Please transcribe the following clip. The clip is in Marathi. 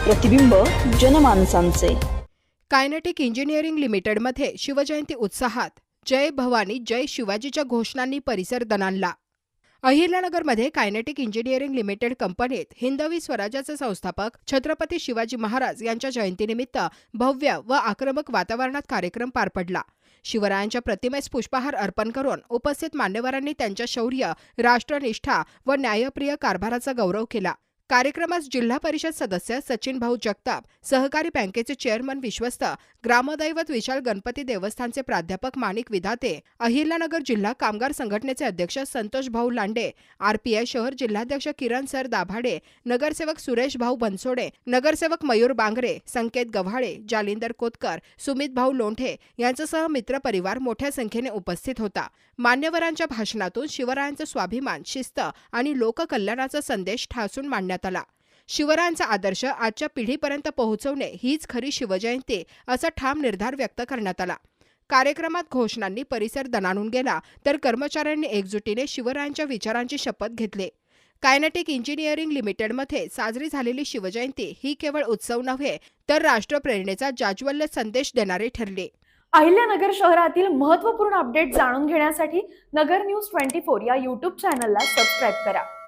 प्रतिबिंब जनमानसांचे। कायनेटिक इंजिनिअरिंग लिमिटेडमध्ये शिवजयंती उत्साहात जय भवानी जय शिवाजीच्या घोषणांनी परिसर दणाणला। अहिल्यानगरमध्ये कायनेटिक इंजिनिअरिंग लिमिटेड कंपनीत हिंदवी स्वराज्याचे संस्थापक छत्रपती शिवाजी महाराज यांच्या जयंतीनिमित्त भव्य व आक्रमक वातावरणात कार्यक्रम पार पडला। शिवरायांच्या प्रतिमेस पुष्पहार अर्पण करून उपस्थित मान्यवरांनी त्यांच्या शौर्य, राष्ट्रनिष्ठा व न्यायप्रिय कारभाराचा गौरव केला। कार्यक्रमास जिल्हा परिषद सदस्य सचिन भाऊ जगताप, सहकारी बँकेचे चेअरमन विश्वस्त, ग्रामदैवत विशाल गणपती देवस्थानचे प्राध्यापक माणिक विधाते, अहिल्यानगर जिल्हा कामगार संघटनेचे अध्यक्ष संतोष भाऊ लांडे, आरपीआय शहर जिल्हाध्यक्ष किरण सर दाभाडे, नगरसेवक सुरेश भाऊ बनसोडे, नगरसेवक मयूर बांगरे, संकेत गव्हाळे, जालिंदर कोतकर, सुमित भाऊ लोंढे यांच्यासह मित्रपरिवार मोठ्या संख्येने उपस्थित होता। मान्यवरांच्या भाषणातून शिवरायांचा स्वाभिमान, शिस्त आणि लोककल्याणाचा संदेश ठासून मांडण्यात आला। शिवरायांचा आदर्श आजच्या पिढीपर्यंत पोहोचवणे हीच खरी शिवजयंती असा ठाम निर्धार व्यक्त करण्यात आला। कार्यक्रमात घोषणांनी परिसर दणाणून गेला, तर कर्मचाऱ्यांनी एकजुटीने शिवरायांच्या विचारांची शपथ घेतली। कायनेटिक इंजिनिअरिंग लिमिटेडमध्ये साजरी झालेली शिवजयंती ही केवळ उत्सव नव्हे, तर राष्ट्रप्रेरणेचा जाज्वल्य संदेश देणारी ठरली। अहिल्यानगर शहरातील महत्त्वपूर्ण अपडेट जाणून घेण्यासाठी नगर न्यूज 24 या YouTube चॅनलला सबस्क्राईब करा